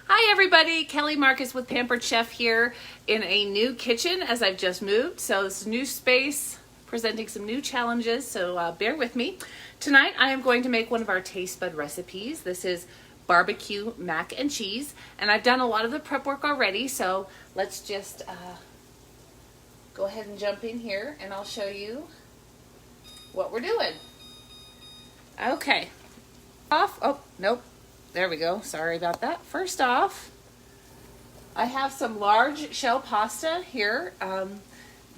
Hi everybody, Kelly Marcus with Pampered Chef here in a new kitchen as I've just moved. So this is new space, presenting some new challenges, so bear with me. Tonight I am going to make one of our taste bud recipes. This is barbecue mac and cheese, and I've done a lot of the prep work already, so let's just go ahead and jump in here and I'll show you what we're doing. Okay, oh nope. There we go. Sorry about that. First off, I have some large shell pasta here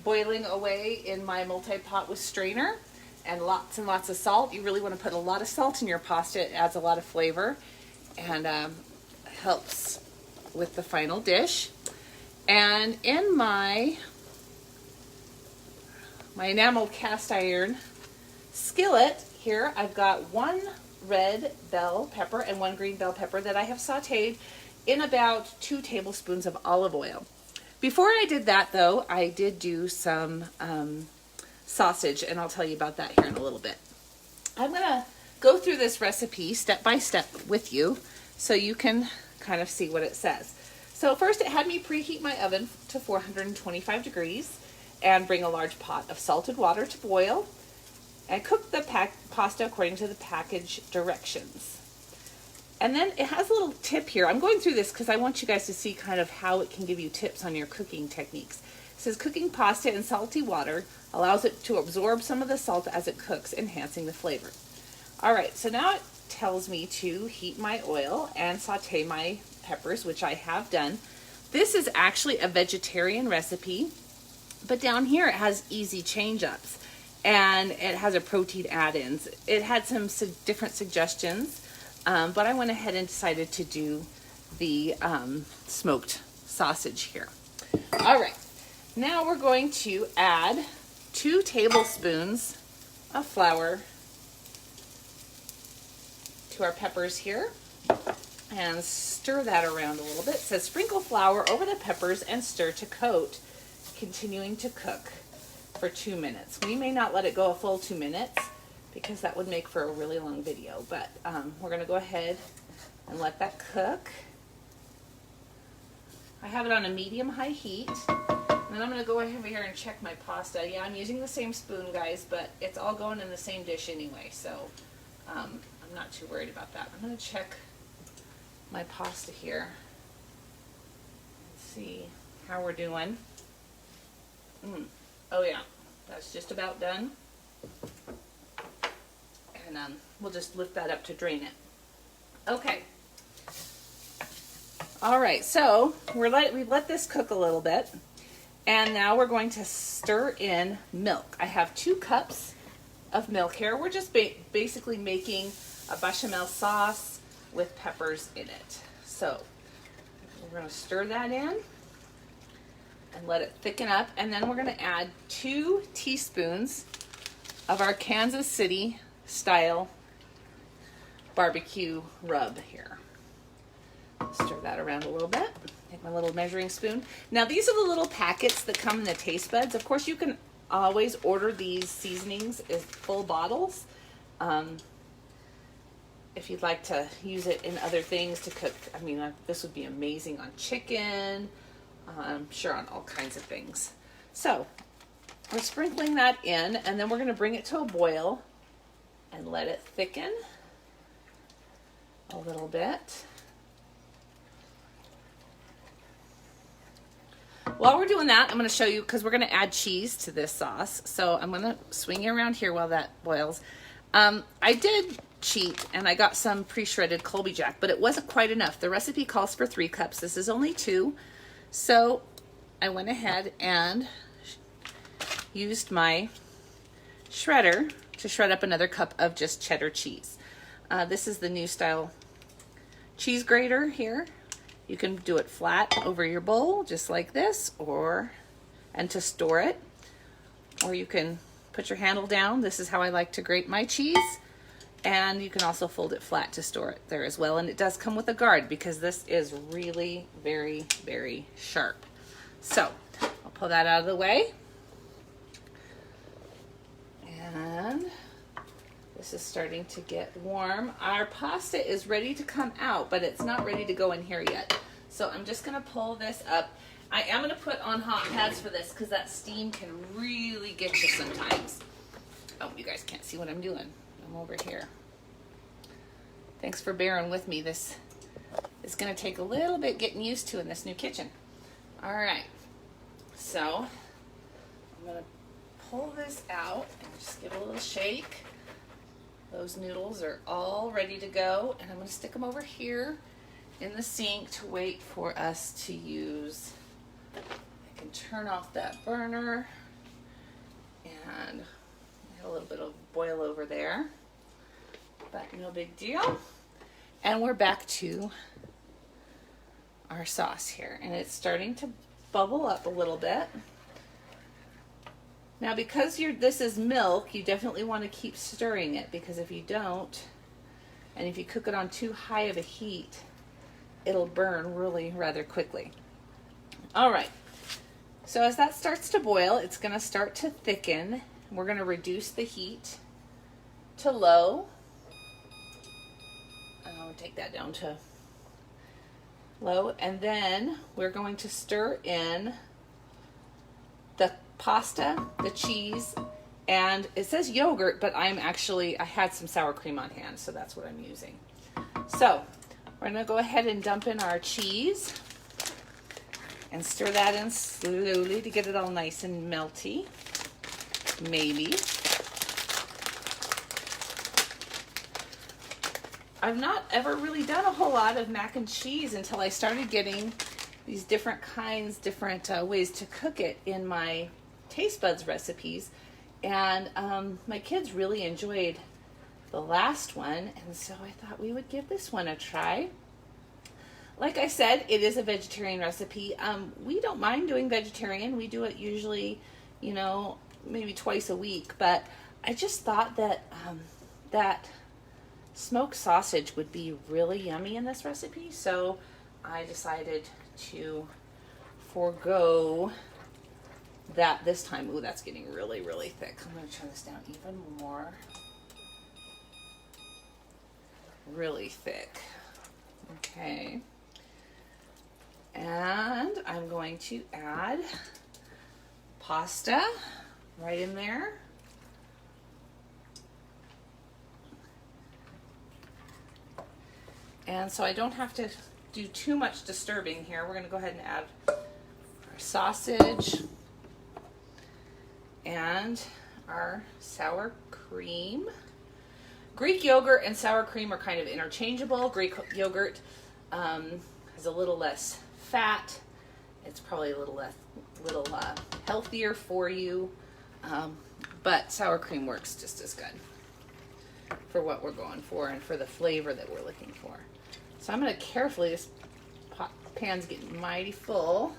boiling away in my multi-pot with strainer, and lots of salt. You really want to put a lot of salt in your pasta. It adds a lot of flavor and helps with the final dish. And in my enamel cast iron skillet here, I've got one red bell pepper and one green bell pepper that I have sauteed in about 2 tablespoons of olive oil. Before I did that though, I did do some sausage, and I'll tell you about that here in a little bit. I'm gonna go through this recipe step by step with you so you can kind of see what it says. So first, it had me preheat my oven to 425 degrees and bring a large pot of salted water to boil, and cook the pasta according to the package directions. And then it has a little tip here. I'm going through this because I want you guys to see kind of how it can give you tips on your cooking techniques. It says cooking pasta in salty water allows it to absorb some of the salt as it cooks, enhancing the flavor. All right, so now it tells me to heat my oil and saute my peppers, which I have done. This is actually a vegetarian recipe, but down here it has easy change-ups. And it has a protein add-ins. It had some different suggestions, but I went ahead and decided to do the smoked sausage here. All right, now we're going to add 2 tablespoons of flour to our peppers here and stir that around a little bit. It says sprinkle flour over the peppers and stir to coat, continuing to cook for 2 minutes. We may not let it go a full 2 minutes because that would make for a really long video, but we're going to go ahead and let that cook. I have it on a medium-high heat, and then I'm going to go over here and check my pasta. Yeah, I'm using the same spoon, guys, but it's all going in the same dish anyway, so I'm not too worried about that. I'm going to check my pasta here and see how we're doing. Oh yeah, that's just about done. And we'll just lift that up to drain it. Okay. All right, so we've let this cook a little bit, and now we're going to stir in milk. I have 2 cups of milk here. We're just basically making a bechamel sauce with peppers in it. So we're going to stir that in and let it thicken up, and then we're going to add 2 teaspoons of our Kansas City style barbecue rub here. Stir that around a little bit. Take my little measuring spoon. Now these are the little packets that come in the taste buds. Of course, you can always order these seasonings as full bottles if you'd like to use it in other things to cook. I mean, this would be amazing on chicken, I'm sure on all kinds of things. So we're sprinkling that in, and then we're going to bring it to a boil and let it thicken a little bit. While we're doing that, I'm going to show you, because we're going to add cheese to this sauce. So I'm going to swing you around here while that boils. I did cheat, and I got some pre-shredded Colby Jack, but it wasn't quite enough. The recipe calls for 3 cups. This is only 2. So I went ahead and used my shredder to shred up another cup of just cheddar cheese. This is the new style cheese grater here. You can do it flat over your bowl, just like this, and to store it, or you can put your handle down. This is how I like to grate my cheese, and you can also fold it flat to store it there as well. And it does come with a guard because this is really very, very sharp. So I'll pull that out of the way, and This is starting to get warm. Our pasta is ready to come out, but it's not ready to go in here yet. So I'm just gonna pull this up. I am gonna put on hot pads for this because that steam can really get you sometimes. Oh, you guys can't see what I'm doing. I'm over here. Thanks for bearing with me. This is gonna take a little bit getting used to in this new kitchen. All right, so I'm gonna pull this out and just give it a little shake. Those noodles are all ready to go, and I'm going to stick them over here in the sink to wait for us to use. I can turn off that burner, and I have a little bit of boil over there, but no big deal. And we're back to our sauce here, and it's starting to bubble up a little bit. Now, because this is milk, you definitely want to keep stirring it, because if you don't, and if you cook it on too high of a heat, it'll burn really rather quickly. All right, so as that starts to boil, it's going to start to thicken. We're going to reduce the heat to low. I'll take that down to low, and then we're going to stir in the pasta, the cheese, and it says yogurt, but I had some sour cream on hand, so that's what I'm using. So we're gonna go ahead and dump in our cheese and stir that in slowly to get it all nice and melty, maybe. I've not ever really done a whole lot of mac and cheese until I started getting these different kinds, different ways to cook it in my Taste Buds recipes, and my kids really enjoyed the last one, and so I thought we would give this one a try. Like I said, it is a vegetarian recipe. We don't mind doing vegetarian. We do it usually, maybe twice a week, but I just thought that that smoked sausage would be really yummy in this recipe, so I decided to forego that this time. Ooh, that's getting really, really thick. I'm going to turn this down even more. Really thick. Okay. And I'm going to add pasta right in there. And so I don't have to do too much disturbing here. We're going to go ahead and add our sausage and our sour cream. Greek yogurt and sour cream are kind of interchangeable. Greek yogurt has a little less fat. It's probably a little healthier for you, but sour cream works just as good for what we're going for and for the flavor that we're looking for. So I'm going to carefully, this pan's getting mighty full,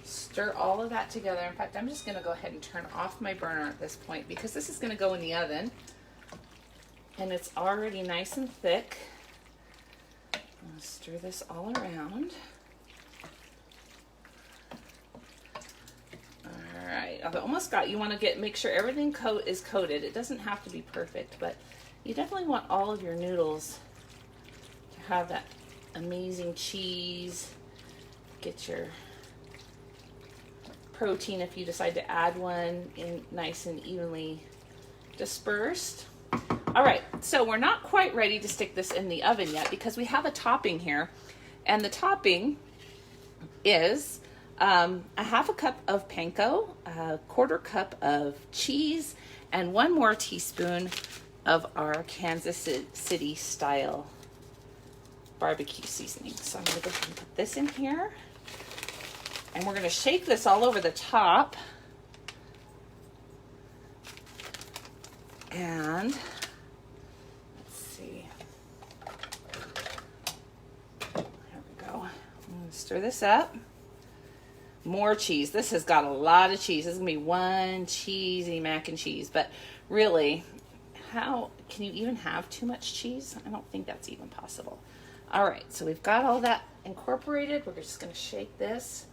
stir all of that together. In fact, I'm just going to go ahead and turn off my burner at this point because this is going to go in the oven, and it's already nice and thick. I'm going to stir this all around. All right, I've almost got, you want to make sure everything is coated. It doesn't have to be perfect, but you definitely want all of your noodles to have that amazing cheese. Get your protein, if you decide to add one, in nice and evenly dispersed. All right, so we're not quite ready to stick this in the oven yet because we have a topping here, and the topping is a half a cup of panko, a quarter cup of cheese, and 1 more teaspoon of our Kansas City style barbecue seasoning. So I'm going to go ahead and put this in here, and we're going to shake this all over the top. And let's see. There we go. I'm going to stir this up. More cheese. This has got a lot of cheese. This is going to be one cheesy mac and cheese. But really, how can you even have too much cheese? I don't think that's even possible. All right, so we've got all that incorporated. We're just going to shake this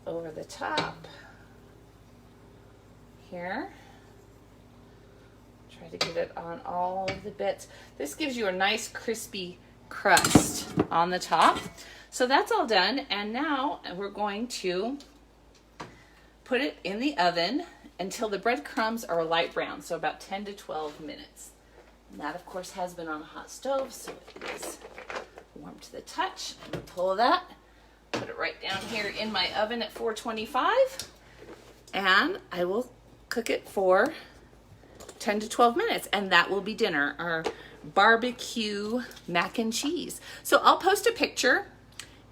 over the top here. Try Try to get it on all of the bits. This gives you a nice crispy crust on the top. So that's all done, and now we're going to put it in the oven until the breadcrumbs are a light brown, so about 10 to 12 minutes. And that, of course, has been on a hot stove, so it is warm to the touch. I'm going to pull that, put it right down here in my oven at 425, and I will cook it for 10 to 12 minutes, and that will be dinner, our barbecue mac and cheese. So I'll post a picture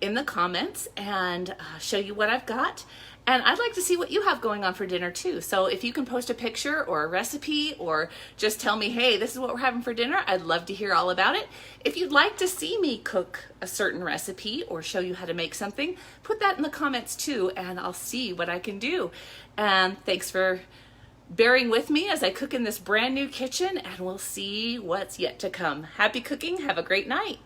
in the comments and show you what I've got. And I'd like to see what you have going on for dinner too. So if you can post a picture or a recipe or just tell me, hey, this is what we're having for dinner, I'd love to hear all about it. If you'd like to see me cook a certain recipe or show you how to make something, put that in the comments too, and I'll see what I can do. And thanks for bearing with me as I cook in this brand new kitchen, and we'll see what's yet to come. Happy cooking. Have a great night.